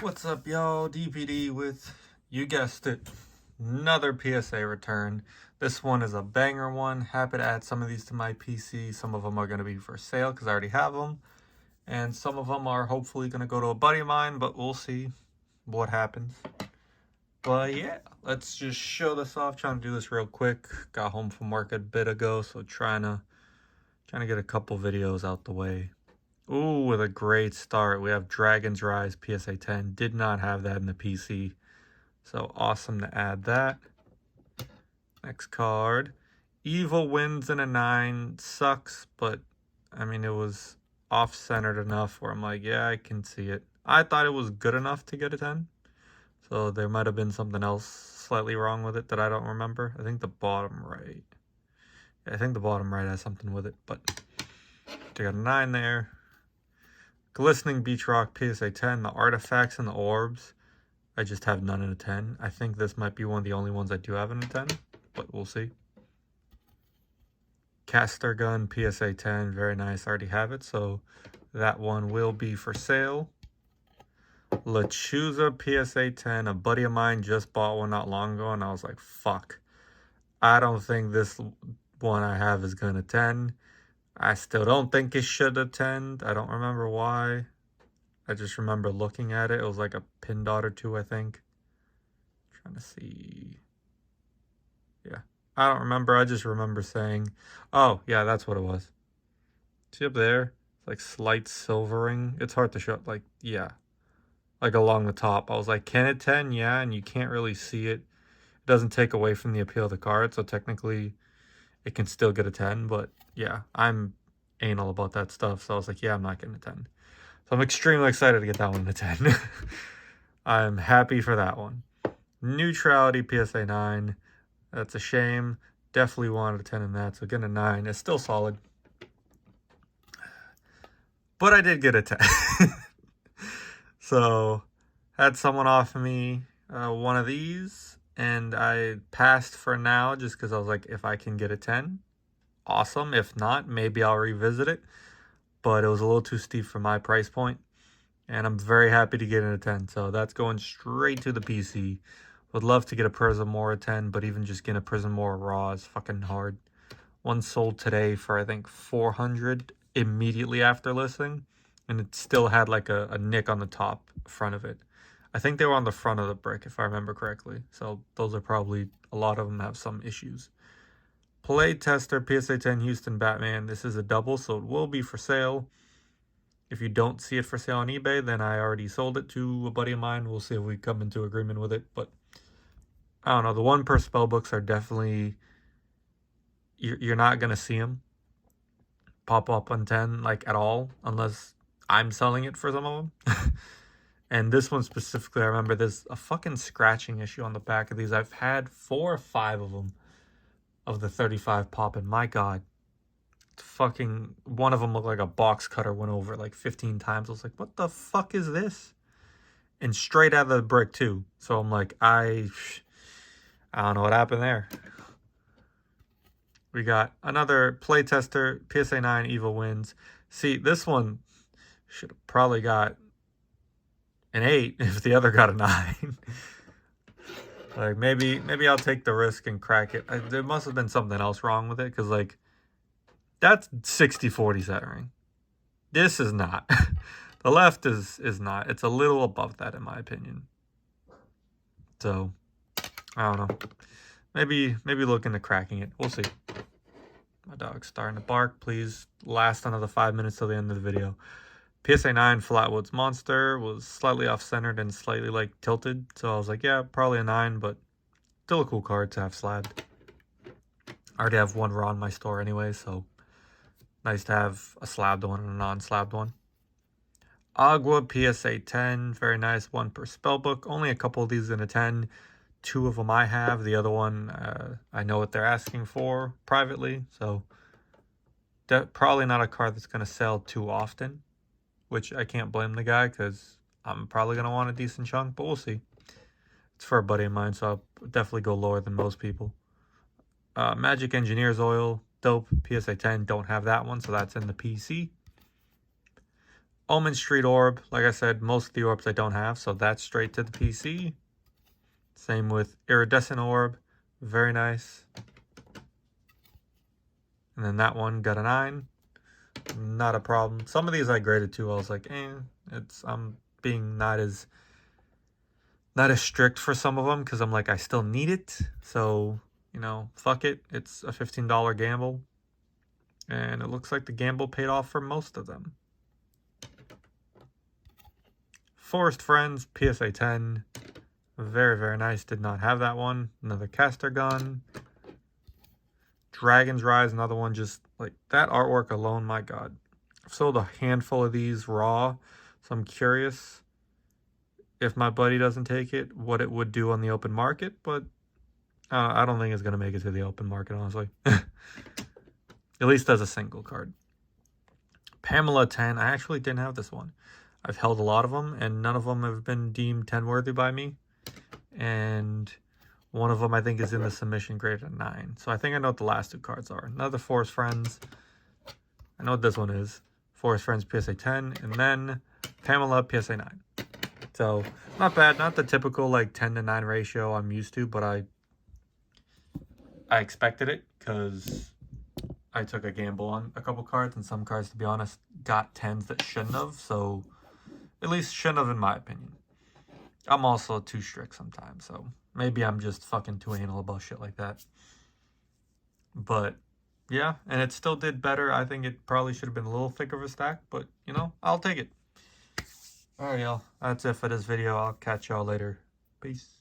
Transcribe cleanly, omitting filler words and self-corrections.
What's up, y'all? DPD with, you guessed it, another PSA return. This one is a banger one. Happy to add some of these to my PC. Some of them are going to be for sale because I already have them. And some of them are hopefully going to go to a buddy of mine, but we'll see what happens. But yeah, let's just show this off. Trying to do this real quick. Got home from work a bit ago, so trying to get a couple videos out the way. Ooh, with a great start. We have Dragon's Rise PSA 10. Did not have that in the PC. So awesome to add that. Next card. Evil wins in a 9. Sucks, but I mean, it was off-centered enough where I'm like, yeah, I can see it. I thought it was good enough to get a 10. So there might have been something else slightly wrong with it that I don't remember. I think the bottom right. Yeah, I think the bottom right has something with it, but they got a 9 there. Glistening Beach Rock PSA 10, the artifacts and the orbs, I just have none in a 10. I think this might be one of the only ones I do have in a 10, but we'll see. Caster Gun PSA 10, very nice, I already have it, so that one will be for sale. Lechuza PSA 10, a buddy of mine just bought one not long ago, and I was like, fuck. I don't think this one I have is going to 10. I still don't think it should attend. I don't remember why. I just remember looking at it. It was like a pin dot or two, I think. Trying to see. Yeah. I don't remember. I just remember saying, oh, yeah, that's what it was. See up there? It's like slight silvering. It's hard to show. Like, yeah. Like along the top. I was like, can it 10? Yeah, and you can't really see it. It doesn't take away from the appeal of the card, so technically it can still get a 10, but yeah, I'm anal about that stuff, so I was like, yeah, I'm not getting a 10. So I'm extremely excited to get that one to 10. I'm happy for that one. Neutrality PSA 9. That's a shame. Definitely wanted a 10 in that, so getting a 9 is still solid. But I did get a 10. So, had someone offer me one of these, and I passed for now just because I was like, if I can get a 10, awesome. If not, maybe I'll revisit it. But it was a little too steep for my price point. And I'm very happy to get in a 10. So that's going straight to the PC. Would love to get a Prism or a 10, but even just getting a Prism or a Raw is fucking hard. One sold today for, I think, 400 immediately after listing. And it still had like a nick on the top front of it. I think they were on the front of the brick, if I remember correctly. So those are probably, a lot of them have some issues. Playtester PSA 10 Houston Batman. This is a double, so it will be for sale. If you don't see it for sale on eBay, then I already sold it to a buddy of mine. We'll see if we come into agreement with it. But I don't know. The 1 per spell books are definitely, you're not going to see them pop up on 10 like at all unless I'm selling it for some of them. And this one specifically, I remember there's a fucking scratching issue on the back of these. I've had 4 or 5 of them of the 35 pop, and my god, fucking one of them looked like a box cutter went over it like 15 times. I was like, what the fuck is this? And straight out of the brick too. So I'm like, I don't know what happened there. We got another Playtester PSA 9 Evil wins. See, this one should have probably got an 8 if the other got a 9. Like, maybe I'll take the risk and crack it. There must have been something else wrong with it, because, like, that's 60-40 centering. This is not. The left is not. It's a little above that, in my opinion. So, I don't know. Maybe look into cracking it. We'll see. My dog's starting to bark. Please last another 5 minutes till the end of the video. PSA 9 Flatwoods Monster was slightly off-centered and slightly, like, tilted. So I was like, yeah, probably a 9, but still a cool card to have slabbed. I already have one raw in my store anyway, so nice to have a slabbed one and a non-slabbed one. Agua PSA 10, very nice, 1 per spellbook. Only a couple of these in a 10. 2 of them I have. The other one, I know what they're asking for privately, so probably not a card that's going to sell too often. Which I can't blame the guy, because I'm probably going to want a decent chunk, but we'll see. It's for a buddy of mine, so I'll definitely go lower than most people. Magic Engineer's Oil, dope. PSA 10, don't have that one, so that's in the PC. Omen Street Orb. Like I said, most of the orbs I don't have, so that's straight to the PC. Same with Iridescent Orb. Very nice. And then that one got a 9. Not a problem. Some of these I graded too. I was like, I'm being not as strict for some of them because I'm like, I still need it. So, you know, fuck it. It's a $15 gamble. And it looks like the gamble paid off for most of them. Forest Friends, PSA 10. Very, very nice. Did not have that one. Another caster gun. Dragon's Rise, another one. Just like that artwork alone, my god. I've sold a handful of these raw, so I'm curious if my buddy doesn't take it, what it would do on the open market, but I don't think it's going to make it to the open market, honestly. At least as a single card. Pamela 10, I actually didn't have this one. I've held a lot of them, and none of them have been deemed 10 worthy by me. And one of them I think is in the submission grade at 9. So I think I know what the last 2 cards are. Another Forest Friends. I know what this one is. Forest Friends PSA 10. And then Pamela PSA 9. So not bad. Not the typical like 10 to 9 ratio I'm used to. But I expected it because I took a gamble on a couple cards. And some cards, to be honest, got 10s that shouldn't have. So at least shouldn't have in my opinion. I'm also too strict sometimes. So maybe I'm just fucking too anal about shit like that. But yeah, and it still did better. I think it probably should have been a little thicker of a stack, but you know, I'll take it. Alright, y'all. That's it for this video. I'll catch y'all later. Peace.